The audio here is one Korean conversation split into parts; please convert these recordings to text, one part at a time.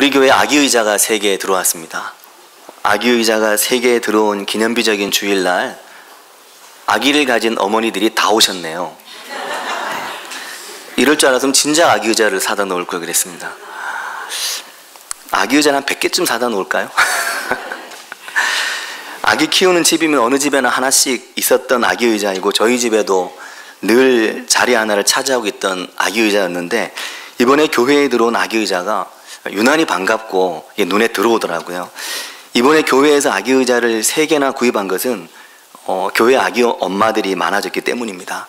우리 교회 아기 의자가 3개 들어왔습니다. 아기 의자가 3개 들어온 기념비적인 주일날 아기를 가진 어머니들이 다 오셨네요. 이럴 줄 알았으면 진짜 아기 의자를 사다 놓을 걸 그랬습니다. 아기 의자는 한 100개쯤 사다 놓을까요? 아기 키우는 집이면 어느 집에나 하나씩 있었던 아기 의자이고, 저희 집에도 늘 자리 하나를 차지하고 있던 아기 의자였는데, 이번에 교회에 들어온 아기 의자가 유난히 반갑고 눈에 들어오더라고요. 이번에 교회에서 아기 의자를 3개나 구입한 것은 교회 아기 엄마들이 많아졌기 때문입니다.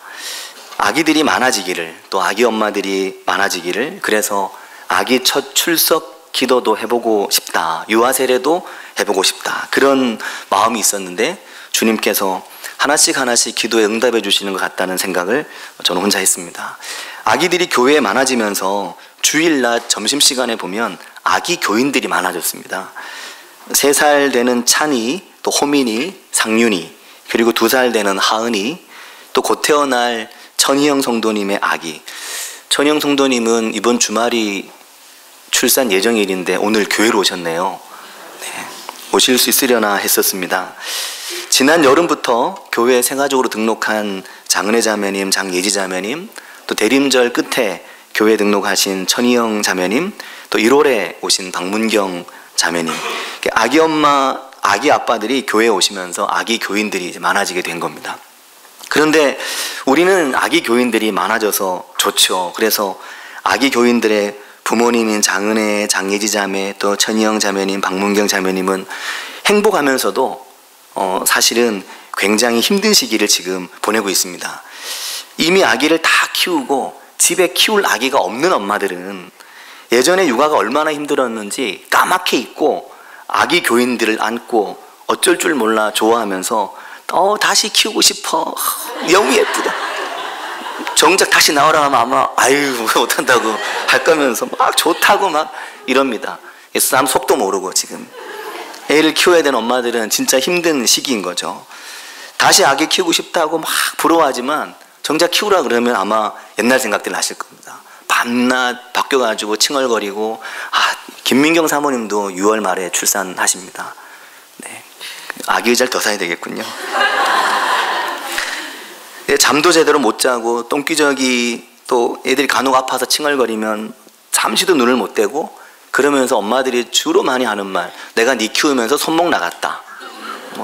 아기들이 많아지기를, 또 아기 엄마들이 많아지기를, 그래서 아기 첫 출석 기도도 해보고 싶다, 유아 세례도 해보고 싶다, 그런 마음이 있었는데 주님께서 하나씩 하나씩 기도에 응답해 주시는 것 같다는 생각을 저는 혼자 했습니다. 아기들이 교회에 많아지면서 주일날 점심시간에 보면 아기 교인들이 많아졌습니다. 3살 되는 찬이, 또 호민이, 상윤이, 그리고 2살 되는 하은이, 또 곧 태어날 천희영 성도님의 아기. 천희영 성도님은 이번 주말이 출산 예정일인데 오늘 교회로 오셨네요. 네, 오실 수 있으려나 했었습니다. 지난 여름부터 교회에 생활적으로 등록한 장은혜 자매님, 장예지 자매님, 또 대림절 끝에 교회 등록하신 천희영 자매님, 또 1월에 오신 박문경 자매님, 아기 엄마, 아기 아빠들이 교회에 오시면서 아기 교인들이 이제 많아지게 된 겁니다. 그런데 우리는 아기 교인들이 많아져서 좋죠. 그래서 아기 교인들의 부모님인 장은혜, 장예지 자매, 또 천희영 자매님, 박문경 자매님은 행복하면서도 사실은 굉장히 힘든 시기를 지금 보내고 있습니다. 이미 아기를 다 키우고 집에 키울 아기가 없는 엄마들은 예전에 육아가 얼마나 힘들었는지 까맣게 잊고 아기 교인들을 안고 어쩔 줄 몰라 좋아하면서 다시 키우고 싶어, 너무 예쁘다, 정작 다시 나오라 하면 아마 아유 못한다고 할 거면서 막 좋다고 막 이럽니다. 싸움 속도 모르고 지금 애를 키워야 되는 엄마들은 진짜 힘든 시기인 거죠. 다시 아기 키우고 싶다고 막 부러워하지만 정작 키우라 그러면 아마 옛날 생각들 나실 겁니다. 밤낮 바뀌어가지고 칭얼거리고. 김민경 사모님도 6월 말에 출산하십니다. 네, 아기 의자를 더 사야 되겠군요. 잠도 제대로 못 자고 똥기저귀, 또 애들이 간혹 아파서 칭얼거리면 잠시도 눈을 못 떼고, 그러면서 엄마들이 주로 많이 하는 말, 내가 네 키우면서 손목 나갔다,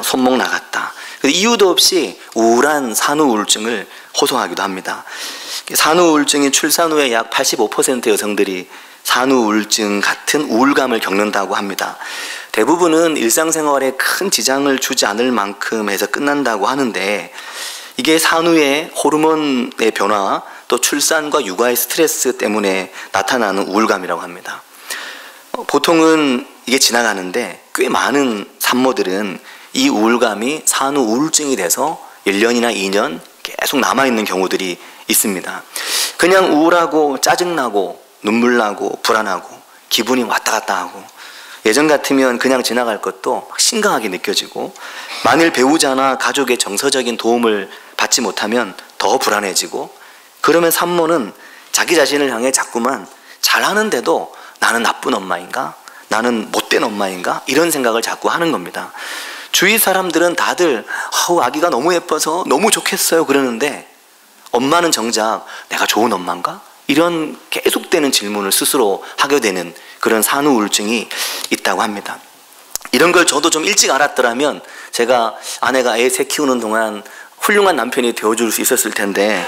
손목 나갔다. 이유도 없이 우울한 산후 우울증을 호소하기도 합니다. 산후 우울증이 출산 후에 약 85% 여성들이 산후 우울증 같은 우울감을 겪는다고 합니다. 대부분은 일상생활에 큰 지장을 주지 않을 만큼 해서 끝난다고 하는데, 이게 산후의 호르몬의 변화, 또 출산과 육아의 스트레스 때문에 나타나는 우울감이라고 합니다. 보통은 이게 지나가는데 꽤 많은 산모들은 이 우울감이 산후 우울증이 돼서 1년이나 2년 계속 남아있는 경우들이 있습니다. 그냥 우울하고 짜증나고 눈물나고 불안하고 기분이 왔다 갔다 하고, 예전 같으면 그냥 지나갈 것도 심각하게 느껴지고, 만일 배우자나 가족의 정서적인 도움을 받지 못하면 더 불안해지고, 그러면 산모는 자기 자신을 향해 자꾸만 잘하는데도 나는 나쁜 엄마인가? 나는 못된 엄마인가? 이런 생각을 자꾸 하는 겁니다. 주위 사람들은 다들 아기가 너무 예뻐서 너무 좋겠어요 그러는데, 엄마는 정작 내가 좋은 엄마인가? 이런 계속되는 질문을 스스로 하게 되는 그런 산후 우울증이 있다고 합니다. 이런 걸 저도 좀 일찍 알았더라면 제가 아내가 애 3 키우는 동안 훌륭한 남편이 되어줄 수 있었을 텐데,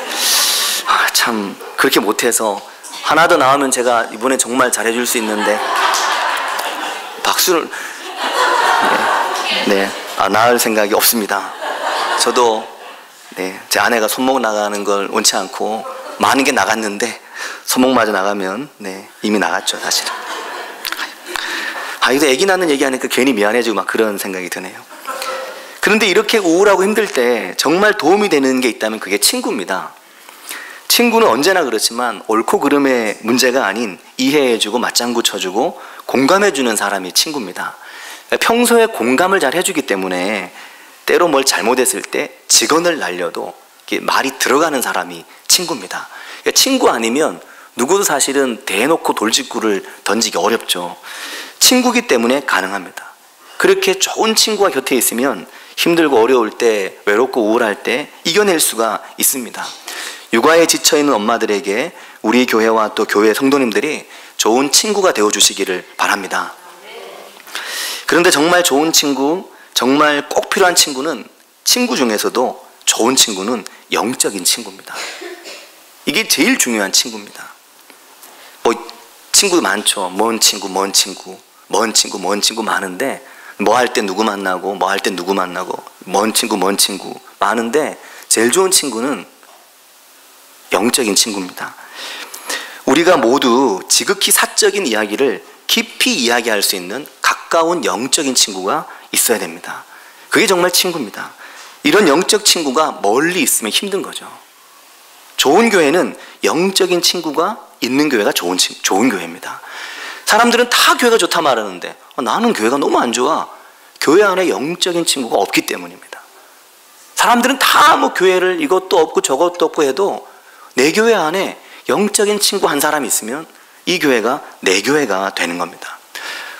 참 그렇게 못해서 하나 더 나오면 제가 이번에 정말 잘해줄 수 있는데 박수를 낳을 생각이 없습니다. 저도 제 아내가 손목 나가는 걸 원치 않고 많은 게 나갔는데, 손목마저 나가면 이미 나갔죠 사실은. 이거 애기 낳는 얘기하니까 괜히 미안해지고 막 그런 생각이 드네요. 그런데 이렇게 우울하고 힘들 때 정말 도움이 되는 게 있다면 그게 친구입니다. 친구는 언제나 그렇지만 옳고 그름의 문제가 아닌 이해해주고 맞장구 쳐주고 공감해주는 사람이 친구입니다. 평소에 공감을 잘 해주기 때문에 때로 뭘 잘못했을 때 직언을 날려도 말이 들어가는 사람이 친구입니다. 친구 아니면 누구도 사실은 대놓고 돌직구를 던지기 어렵죠. 친구기 때문에 가능합니다. 그렇게 좋은 친구가 곁에 있으면 힘들고 어려울 때, 외롭고 우울할 때 이겨낼 수가 있습니다. 육아에 지쳐있는 엄마들에게 우리 교회와 또 교회 성도님들이 좋은 친구가 되어주시기를 바랍니다. 그런데 정말 좋은 친구, 정말 꼭 필요한 친구는, 친구 중에서도 좋은 친구는 영적인 친구입니다. 이게 제일 중요한 친구입니다. 친구 많죠. 먼 친구 많은데, 뭐 할 때 누구 만나고, 뭐 할 때 누구 만나고, 먼 친구 많은데, 제일 좋은 친구는 영적인 친구입니다. 우리가 모두 지극히 사적인 이야기를 깊이 이야기할 수 있는 가까운 영적인 친구가 있어야 됩니다. 그게 정말 친구입니다. 이런 영적 친구가 멀리 있으면 힘든 거죠. 좋은 교회는 영적인 친구가 있는 교회가 좋은 교회입니다. 사람들은 다 교회가 좋다 말하는데 나는 교회가 너무 안 좋아. 교회 안에 영적인 친구가 없기 때문입니다. 사람들은 다 뭐 교회를 이것도 없고 저것도 없고 해도 내 교회 안에 영적인 친구 한 사람이 있으면 이 교회가 내 교회가 되는 겁니다.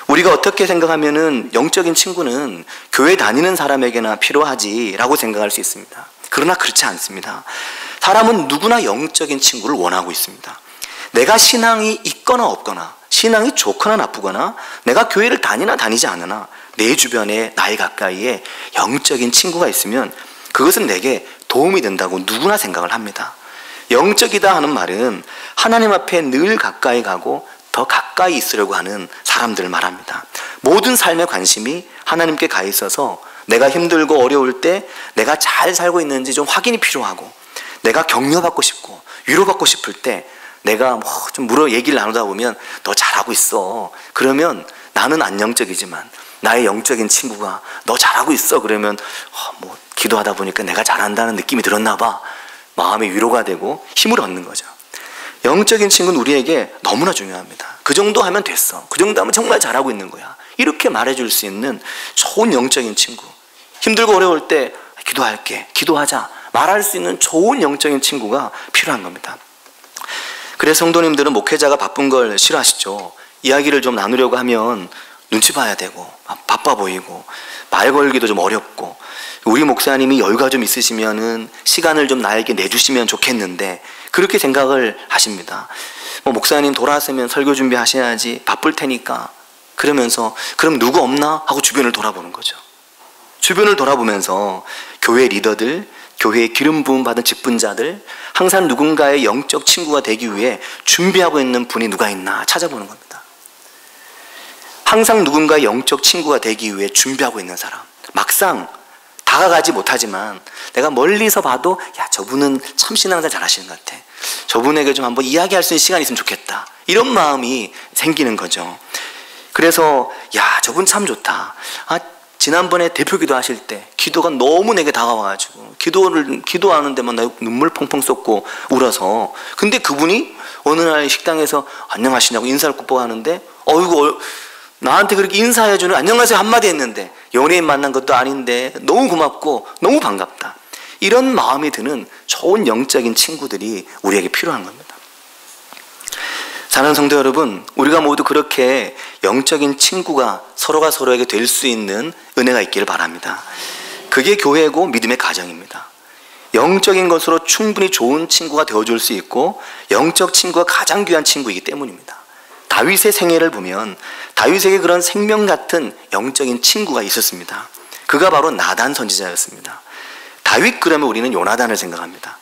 우리가 어떻게 생각하면은 영적인 친구는 교회 다니는 사람에게나 필요하지라고 생각할 수 있습니다. 그러나 그렇지 않습니다. 사람은 누구나 영적인 친구를 원하고 있습니다. 내가 신앙이 있거나 없거나, 신앙이 좋거나 나쁘거나, 내가 교회를 다니나 다니지 않으나 내 주변에 나의 가까이에 영적인 친구가 있으면 그것은 내게 도움이 된다고 누구나 생각을 합니다. 영적이다 하는 말은 하나님 앞에 늘 가까이 가고 더 가까이 있으려고 하는 사람들을 말합니다. 모든 삶의 관심이 하나님께 가 있어서 내가 힘들고 어려울 때 내가 잘 살고 있는지 좀 확인이 필요하고, 내가 격려받고 싶고 위로받고 싶을 때 내가 좀 얘기를 나누다 보면 너 잘하고 있어. 그러면 나는 안영적이지만 나의 영적인 친구가 너 잘하고 있어. 그러면 기도하다 보니까 내가 잘한다는 느낌이 들었나 봐. 마음의 위로가 되고 힘을 얻는 거죠. 영적인 친구는 우리에게 너무나 중요합니다. 그 정도 하면 됐어. 그 정도 하면 정말 잘하고 있는 거야. 이렇게 말해줄 수 있는 좋은 영적인 친구. 힘들고 어려울 때 기도할게, 기도하자 말할 수 있는 좋은 영적인 친구가 필요한 겁니다. 그래서 성도님들은 목회자가 바쁜 걸 싫어하시죠. 이야기를 좀 나누려고 하면 눈치 봐야 되고 바빠 보이고 말 걸기도 좀 어렵고, 우리 목사님이 여유가 좀 있으시면은 시간을 좀 나에게 내주시면 좋겠는데 그렇게 생각을 하십니다. 목사님 돌아왔으면 설교 준비하셔야지, 바쁠 테니까. 그러면서 그럼 누구 없나 하고 주변을 돌아보는 거죠. 주변을 돌아보면서 교회 리더들, 교회에 기름 부음 받은 직분자들, 항상 누군가의 영적 친구가 되기 위해 준비하고 있는 분이 누가 있나 찾아보는 겁니다. 항상 누군가의 영적 친구가 되기 위해 준비하고 있는 사람, 막상 다가가지 못하지만 내가 멀리서 봐도 야, 저분은 참 신앙생활 잘하시는 것 같아. 저분에게 좀 한번 이야기할 수 있는 시간이 있으면 좋겠다. 이런 마음이 생기는 거죠. 그래서 야, 저분 참 좋다. 지난번에 대표기도 하실 때 기도가 너무 내게 다가와가지고 기도하는 데만 나 눈물 펑펑 쏟고 울어서, 근데 그분이 어느 날 식당에서 안녕하시냐고 인사를 꼭 하는데 어이구 나한테 그렇게 인사해주는 안녕하세요 한마디 했는데 연예인 만난 것도 아닌데 너무 고맙고 너무 반갑다. 이런 마음이 드는 좋은 영적인 친구들이 우리에게 필요한 겁니다. 사랑하는 성도 여러분, 우리가 모두 그렇게 영적인 친구가 서로가 서로에게 될 수 있는 은혜가 있기를 바랍니다. 그게 교회고 믿음의 가정입니다. 영적인 것으로 충분히 좋은 친구가 되어줄 수 있고 영적 친구가 가장 귀한 친구이기 때문입니다. 다윗의 생애를 보면 다윗에게 그런 생명 같은 영적인 친구가 있었습니다. 그가 바로 나단 선지자였습니다. 다윗 그러면 우리는 요나단을 생각합니다.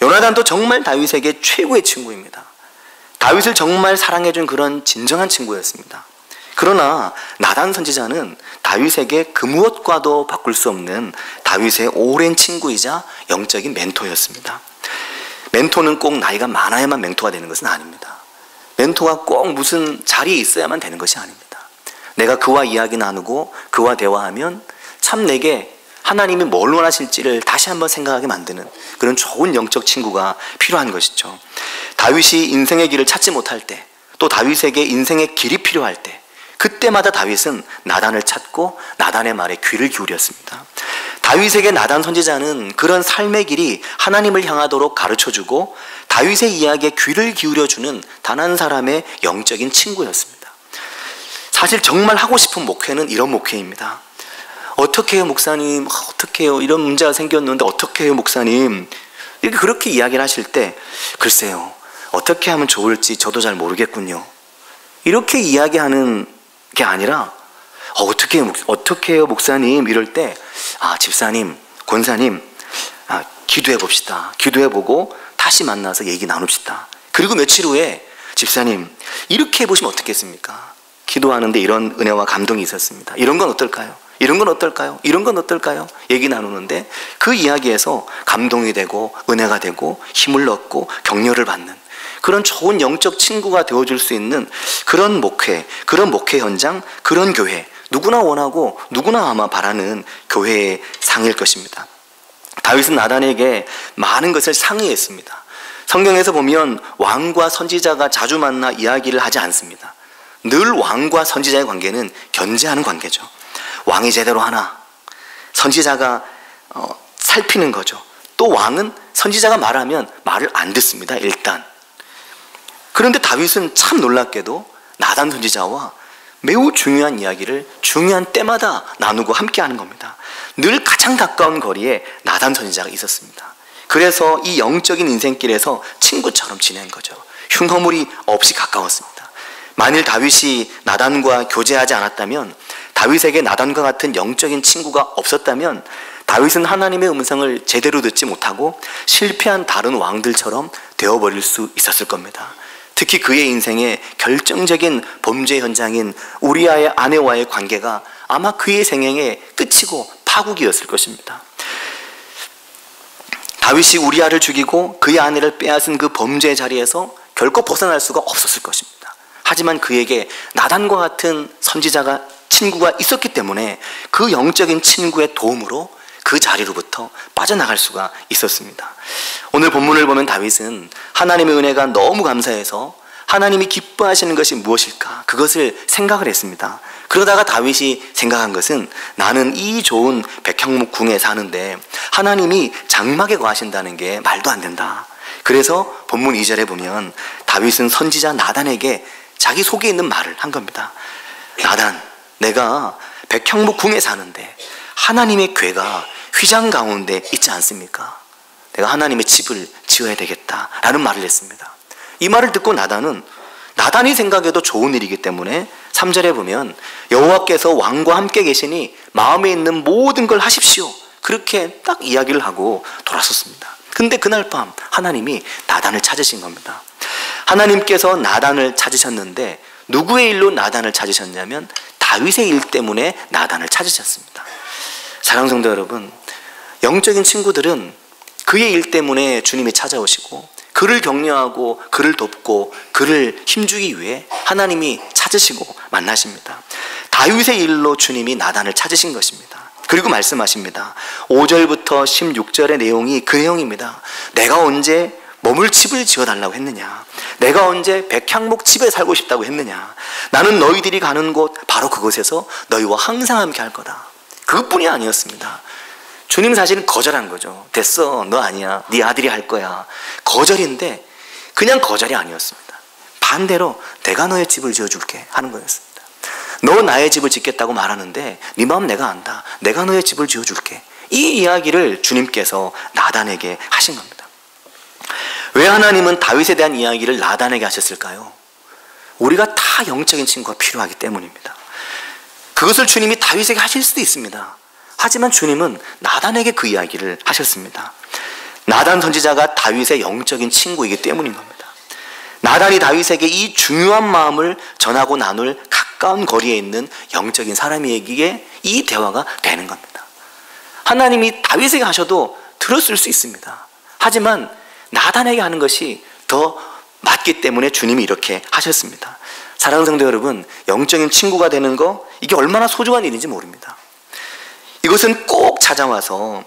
요나단도 정말 다윗에게 최고의 친구입니다. 다윗을 정말 사랑해준 그런 진정한 친구였습니다. 그러나 나단 선지자는 다윗에게 그 무엇과도 바꿀 수 없는 다윗의 오랜 친구이자 영적인 멘토였습니다. 멘토는 꼭 나이가 많아야만 멘토가 되는 것은 아닙니다. 멘토가 꼭 무슨 자리에 있어야만 되는 것이 아닙니다. 내가 그와 이야기 나누고 그와 대화하면 참 내게 하나님이 뭘 원하실지를 다시 한번 생각하게 만드는 그런 좋은 영적 친구가 필요한 것이죠. 다윗이 인생의 길을 찾지 못할 때, 또 다윗에게 인생의 길이 필요할 때, 그때마다 다윗은 나단을 찾고 나단의 말에 귀를 기울였습니다. 다윗에게 나단 선지자는 그런 삶의 길이 하나님을 향하도록 가르쳐주고 다윗의 이야기에 귀를 기울여주는 단 한 사람의 영적인 친구였습니다. 사실 정말 하고 싶은 목회는 이런 목회입니다. 어떻게 해요 목사님? 어떻게 해요? 이런 문제가 생겼는데 어떻게 해요 목사님? 이렇게 그렇게 이야기를 하실 때 글쎄요 어떻게 하면 좋을지 저도 잘 모르겠군요. 이렇게 이야기하는 게 아니라 어떻게 해요 목사님? 이럴 때 집사님, 권사님 기도해 봅시다. 기도해 보고 다시 만나서 얘기 나눕시다. 그리고 며칠 후에 집사님 이렇게 해보시면 어떻겠습니까? 기도하는데 이런 은혜와 감동이 있었습니다. 이런 건 어떨까요? 이런 건 어떨까요? 이런 건 어떨까요? 얘기 나누는데 그 이야기에서 감동이 되고 은혜가 되고 힘을 얻고 격려를 받는 그런 좋은 영적 친구가 되어줄 수 있는 그런 목회 현장, 그런 교회 누구나 원하고 누구나 아마 바라는 교회의 상일 것입니다. 다윗은 나단에게 많은 것을 상의했습니다. 성경에서 보면 왕과 선지자가 자주 만나 이야기를 하지 않습니다. 늘 왕과 선지자의 관계는 견제하는 관계죠. 왕이 제대로 하나, 선지자가 살피는 거죠. 또 왕은 선지자가 말하면 말을 안 듣습니다. 일단. 그런데 다윗은 참 놀랍게도 나단 선지자와 매우 중요한 이야기를 중요한 때마다 나누고 함께하는 겁니다. 늘 가장 가까운 거리에 나단 선지자가 있었습니다. 그래서 이 영적인 인생길에서 친구처럼 지낸 거죠. 흉허물이 없이 가까웠습니다. 만일 다윗이 나단과 교제하지 않았다면, 다윗에게 나단과 같은 영적인 친구가 없었다면 다윗은 하나님의 음성을 제대로 듣지 못하고 실패한 다른 왕들처럼 되어버릴 수 있었을 겁니다. 특히 그의 인생의 결정적인 범죄 현장인 우리아의 아내와의 관계가 아마 그의 생애의 끝이고 파국이었을 것입니다. 다윗이 우리아를 죽이고 그의 아내를 빼앗은 그 범죄의 자리에서 결코 벗어날 수가 없었을 것입니다. 하지만 그에게 나단과 같은 선지자가 친구가 있었기 때문에 그 영적인 친구의 도움으로 그 자리로부터 빠져나갈 수가 있었습니다. 오늘 본문을 보면 다윗은 하나님의 은혜가 너무 감사해서 하나님이 기뻐하시는 것이 무엇일까? 그것을 생각을 했습니다. 그러다가 다윗이 생각한 것은 나는 이 좋은 백향목 궁에 사는데 하나님이 장막에 거하신다는 게 말도 안 된다. 그래서 본문 2절에 보면 다윗은 선지자 나단에게 자기 속에 있는 말을 한 겁니다. 나단, 내가 백향목 궁에 사는데 하나님의 궤가 휘장 가운데 있지 않습니까? 내가 하나님의 집을 지어야 되겠다라는 말을 했습니다. 이 말을 듣고 나단이 생각해도 좋은 일이기 때문에 3절에 보면 여호와께서 왕과 함께 계시니 마음에 있는 모든 걸 하십시오. 그렇게 딱 이야기를 하고 돌아섰습니다. 근데 그날 밤 하나님이 나단을 찾으신 겁니다. 하나님께서 나단을 찾으셨는데 누구의 일로 나단을 찾으셨냐면 다윗의 일 때문에 나단을 찾으셨습니다. 사랑하는 성도 여러분, 영적인 친구들은 그의 일 때문에 주님이 찾아오시고 그를 격려하고 그를 돕고 그를 힘주기 위해 하나님이 찾으시고 만나십니다. 다윗의 일로 주님이 나단을 찾으신 것입니다. 그리고 말씀하십니다. 5절부터 16절의 내용이 그 내용입니다. 내가 언제 머물 집을 지어달라고 했느냐? 내가 언제 백향목 집에 살고 싶다고 했느냐? 나는 너희들이 가는 곳 바로 그곳에서 너희와 항상 함께 할 거다. 그것뿐이 아니었습니다. 주님 사실은 거절한 거죠. 됐어, 너 아니야, 네 아들이 할 거야. 거절인데 그냥 거절이 아니었습니다. 반대로 내가 너의 집을 지어줄게 하는 거였습니다. 너 나의 집을 짓겠다고 말하는데 네 마음 내가 안다. 내가 너의 집을 지어줄게. 이 이야기를 주님께서 나단에게 하신 겁니다. 왜 하나님은 다윗에 대한 이야기를 나단에게 하셨을까요? 우리가 다 영적인 친구가 필요하기 때문입니다. 그것을 주님이 다윗에게 하실 수도 있습니다. 하지만 주님은 나단에게 그 이야기를 하셨습니다. 나단 선지자가 다윗의 영적인 친구이기 때문인 겁니다. 나단이 다윗에게 이 중요한 마음을 전하고 나눌 가까운 거리에 있는 영적인 사람에게 이 대화가 되는 겁니다. 하나님이 다윗에게 하셔도 들었을 수 있습니다. 하지만 나단에게 하는 것이 더 맞기 때문에 주님이 이렇게 하셨습니다. 사랑하는 성도 여러분, 영적인 친구가 되는 거 이게 얼마나 소중한 일인지 모릅니다. 이것은 꼭 찾아와서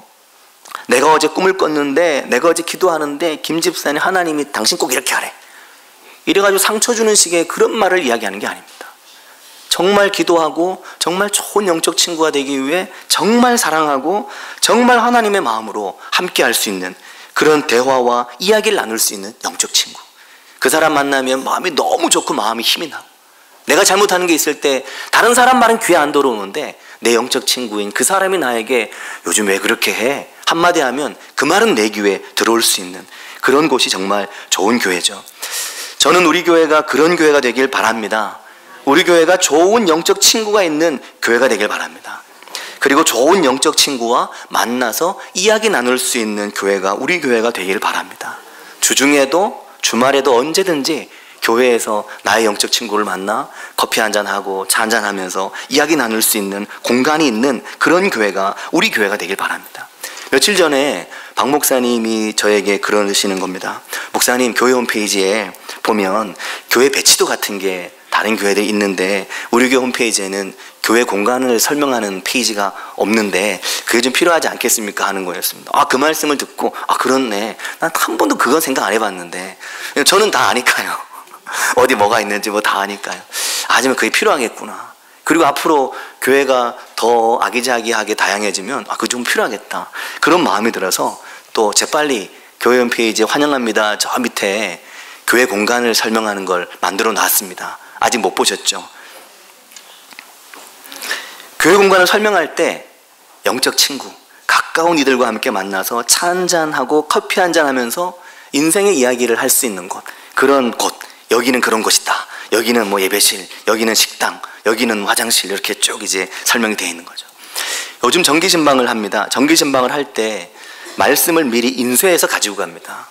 내가 어제 꿈을 꿨는데 내가 어제 기도하는데 김 집사님 하나님이 당신 꼭 이렇게 하래. 이래가지고 상처 주는 식의 그런 말을 이야기하는 게 아닙니다. 정말 기도하고 정말 좋은 영적 친구가 되기 위해 정말 사랑하고 정말 하나님의 마음으로 함께 할 수 있는 그런 대화와 이야기를 나눌 수 있는 영적 친구. 그 사람 만나면 마음이 너무 좋고 마음이 힘이 나고, 내가 잘못하는 게 있을 때 다른 사람 말은 귀에 안 들어오는데 내 영적 친구인 그 사람이 나에게 요즘 왜 그렇게 해? 한마디 하면 그 말은 내 귀에 들어올 수 있는 그런 곳이 정말 좋은 교회죠. 저는 우리 교회가 그런 교회가 되길 바랍니다. 우리 교회가 좋은 영적 친구가 있는 교회가 되길 바랍니다. 그리고 좋은 영적 친구와 만나서 이야기 나눌 수 있는 교회가 우리 교회가 되길 바랍니다. 주중에도 주말에도 언제든지 교회에서 나의 영적 친구를 만나 커피 한잔하고 차 한잔하면서 이야기 나눌 수 있는 공간이 있는 그런 교회가 우리 교회가 되길 바랍니다. 며칠 전에 박 목사님이 저에게 그러시는 겁니다. 목사님, 교회 홈페이지에 보면 교회 배치도 같은 게 다른 교회들이 있는데 우리 교회 홈페이지에는 교회 공간을 설명하는 페이지가 없는데 그게 좀 필요하지 않겠습니까? 하는 거였습니다. 그 말씀을 듣고 그렇네. 난 한 번도 그건 생각 안 해봤는데 저는 다 아니까요. 어디 뭐가 있는지 뭐 다 아니까요. 하지만 그게 필요하겠구나. 그리고 앞으로 교회가 더 아기자기하게 다양해지면 그거 좀 필요하겠다. 그런 마음이 들어서 또 재빨리 교회 홈페이지에 환영합니다. 저 밑에 교회 공간을 설명하는 걸 만들어 놨습니다. 아직 못 보셨죠? 교회 공간을 설명할 때 영적 친구, 가까운 이들과 함께 만나서 차 한잔하고 커피 한잔하면서 인생의 이야기를 할 수 있는 곳, 그런 곳. 여기는 그런 곳이다. 여기는 뭐 예배실, 여기는 식당, 여기는 화장실, 이렇게 쭉 이제 설명이 되어 있는 거죠. 요즘 정기신방을 합니다. 정기신방을 할 때 말씀을 미리 인쇄해서 가지고 갑니다.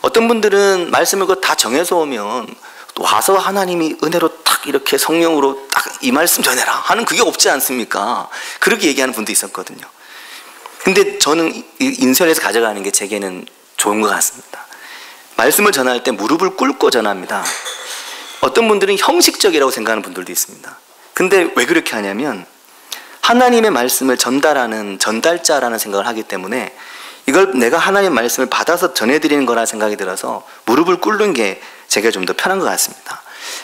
어떤 분들은 말씀을 다 정해서 오면 와서 하나님이 은혜로 딱 이렇게 성령으로 딱 이 말씀 전해라 하는 그게 없지 않습니까? 그렇게 얘기하는 분도 있었거든요. 근데 저는 인쇄를 해서 가져가는 게 제게는 좋은 것 같습니다. 말씀을 전할 때 무릎을 꿇고 전합니다. 어떤 분들은 형식적이라고 생각하는 분들도 있습니다. 근데 왜 그렇게 하냐면 하나님의 말씀을 전달하는 전달자라는 생각을 하기 때문에 이걸 내가 하나님의 말씀을 받아서 전해드리는 거라 생각이 들어서 무릎을 꿇는 게 제가 좀 더 편한 것 같습니다.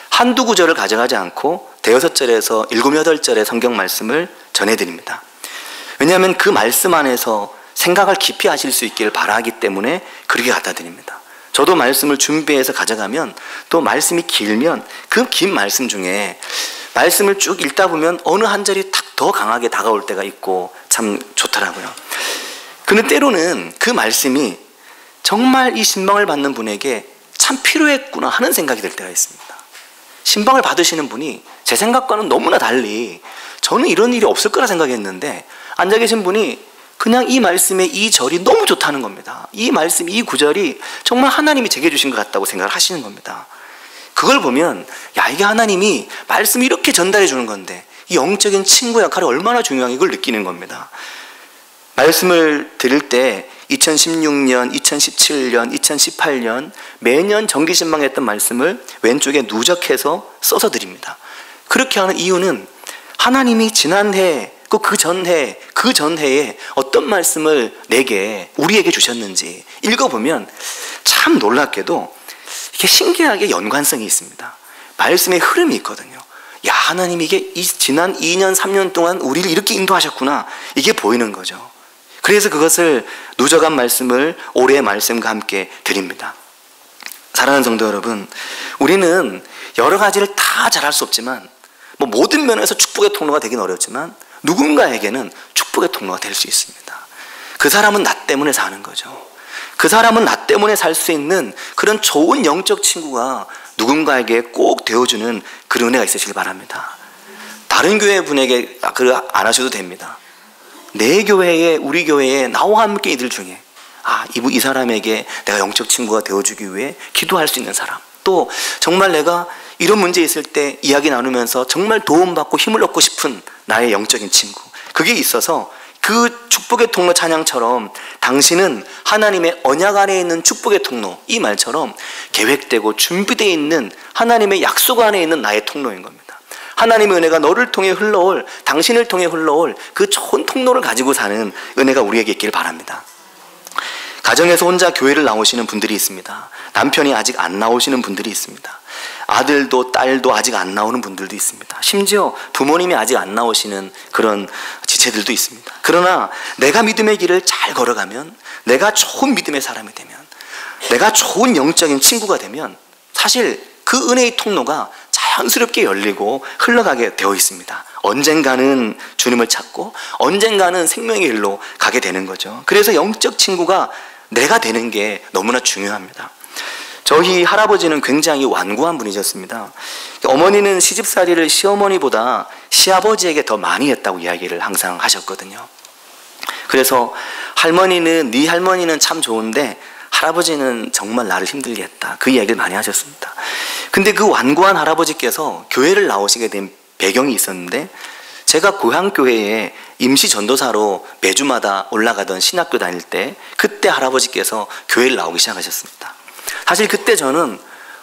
한두 구절을 가져가지 않고 대여섯 절에서 일곱 여덟 절의 성경 말씀을 전해드립니다. 왜냐하면 그 말씀 안에서 생각을 깊이 하실 수 있기를 바라기 때문에 그렇게 갖다 드립니다. 저도 말씀을 준비해서 가져가면 또 말씀이 길면 그 긴 말씀 중에 말씀을 쭉 읽다 보면 어느 한 절이 딱 더 강하게 다가올 때가 있고 참 좋더라고요. 근데 때로는 그 말씀이 정말 이 신방을 받는 분에게 참 필요했구나 하는 생각이 들 때가 있습니다. 신방을 받으시는 분이 제 생각과는 너무나 달리 저는 이런 일이 없을 거라 생각했는데 앉아 계신 분이 그냥 이 말씀의 이 절이 너무 좋다는 겁니다. 이 말씀, 이 구절이 정말 하나님이 제게 주신 것 같다고 생각을 하시는 겁니다. 그걸 보면 이게 하나님이 말씀을 이렇게 전달해 주는 건데 이 영적인 친구 역할이 얼마나 중요한 이걸 느끼는 겁니다. 말씀을 드릴 때 2016년, 2017년, 2018년 매년 정기신방했던 말씀을 왼쪽에 누적해서 써서 드립니다. 그렇게 하는 이유는 하나님이 지난해 그 전해에 어떤 말씀을 우리에게 주셨는지 읽어보면 참 놀랍게도 이게 신기하게 연관성이 있습니다. 말씀의 흐름이 있거든요. 하나님이 이게 지난 2년, 3년 동안 우리를 이렇게 인도하셨구나. 이게 보이는 거죠. 그래서 그것을 누적한 말씀을 올해의 말씀과 함께 드립니다. 사랑하는 성도 여러분, 우리는 여러 가지를 다 잘할 수 없지만 모든 면에서 축복의 통로가 되긴 어렵지만 누군가에게는 축복의 통로가 될 수 있습니다. 그 사람은 나 때문에 사는 거죠. 그 사람은 나 때문에 살 수 있는 그런 좋은 영적 친구가 누군가에게 꼭 되어주는 그런 은혜가 있으시길 바랍니다. 다른 교회 분에게 안 하셔도 됩니다. 내 교회에, 우리 교회에 나와 함께 이들 중에 이 사람에게 내가 영적 친구가 되어주기 위해 기도할 수 있는 사람, 또 정말 내가 이런 문제 있을 때 이야기 나누면서 정말 도움받고 힘을 얻고 싶은 나의 영적인 친구, 그게 있어서 그 축복의 통로 찬양처럼 당신은 하나님의 언약 안에 있는 축복의 통로, 이 말처럼 계획되고 준비되어 있는 하나님의 약속 안에 있는 나의 통로인 겁니다. 하나님의 은혜가 너를 통해 흘러올, 당신을 통해 흘러올 그 좋은 통로를 가지고 사는 은혜가 우리에게 있기를 바랍니다. 가정에서 혼자 교회를 나오시는 분들이 있습니다. 남편이 아직 안 나오시는 분들이 있습니다. 아들도 딸도 아직 안 나오는 분들도 있습니다. 심지어 부모님이 아직 안 나오시는 그런 지체들도 있습니다. 그러나 내가 믿음의 길을 잘 걸어가면, 내가 좋은 믿음의 사람이 되면, 내가 좋은 영적인 친구가 되면 사실 그 은혜의 통로가 자연스럽게 열리고 흘러가게 되어 있습니다. 언젠가는 주님을 찾고 언젠가는 생명의 길로 가게 되는 거죠. 그래서 영적 친구가 내가 되는 게 너무나 중요합니다. 저희 할아버지는 굉장히 완고한 분이셨습니다. 어머니는 시집살이를 시어머니보다 시아버지에게 더 많이 했다고 이야기를 항상 하셨거든요. 그래서 할머니는, 네 할머니는 참 좋은데 할아버지는 정말 나를 힘들게 했다, 그 이야기를 많이 하셨습니다. 근데 그 완고한 할아버지께서 교회를 나오시게 된 배경이 있었는데, 제가 고향교회에 임시 전도사로 매주마다 올라가던 신학교 다닐 때 그때 할아버지께서 교회를 나오기 시작하셨습니다. 사실 그때 저는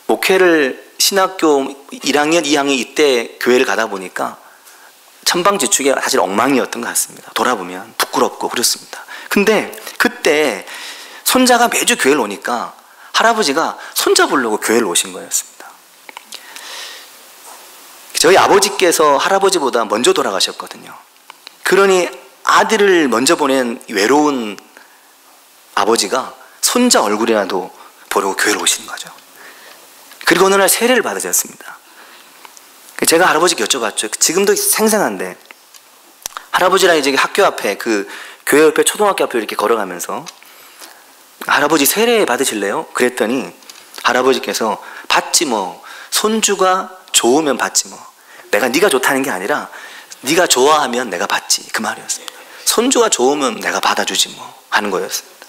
목회를 신학교 1학년, 2학년 이때 교회를 가다 보니까 천방지축이 사실 엉망이었던 것 같습니다. 돌아보면 부끄럽고 그렇습니다. 근데 그때 손자가 매주 교회를 오니까 할아버지가 손자 보려고 교회를 오신 거였습니다. 저희 아버지께서 할아버지보다 먼저 돌아가셨거든요. 그러니 아들을 먼저 보낸 외로운 아버지가 손자 얼굴이라도 보려고 교회를 오시는 거죠. 그리고 어느 날 세례를 받으셨습니다. 제가 할아버지께 여쭤봤죠. 지금도 생생한데, 할아버지랑 이제 학교 앞에, 그 교회 옆에 초등학교 앞에 이렇게 걸어가면서 할아버지 세례 받으실래요? 그랬더니 할아버지께서 받지 뭐, 손주가 좋으면 받지 뭐, 내가 네가 좋다는 게 아니라 네가 좋아하면 내가 받지, 그 말이었습니다. 손주가 좋으면 내가 받아주지 뭐 하는 거였습니다.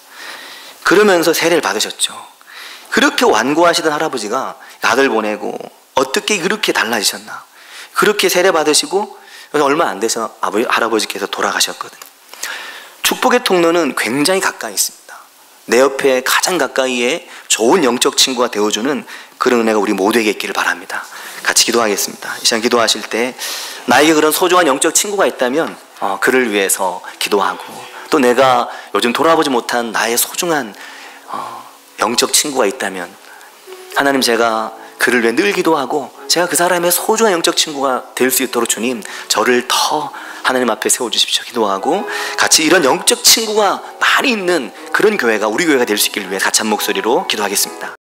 그러면서 세례를 받으셨죠. 그렇게 완고하시던 할아버지가 아들 보내고 어떻게 그렇게 달라지셨나. 그렇게 세례 받으시고 얼마 안 돼서 할아버지께서 돌아가셨거든요. 축복의 통로는 굉장히 가까이 있습니다. 내 옆에 가장 가까이에 좋은 영적 친구가 되어주는 그런 은혜가 우리 모두에게 있기를 바랍니다. 같이 기도하겠습니다. 이 시간 기도하실 때 나에게 그런 소중한 영적 친구가 있다면 그를 위해서 기도하고, 또 내가 요즘 돌아보지 못한 나의 소중한 영적 친구가 있다면 하나님, 제가 그를 위해 늘 기도하고 제가 그 사람의 소중한 영적 친구가 될 수 있도록 주님, 저를 더 하나님 앞에 세워주십시오. 기도하고 같이 이런 영적 친구가 많이 있는 그런 교회가 우리 교회가 될 수 있기를 위해 같이 한 목소리로 기도하겠습니다.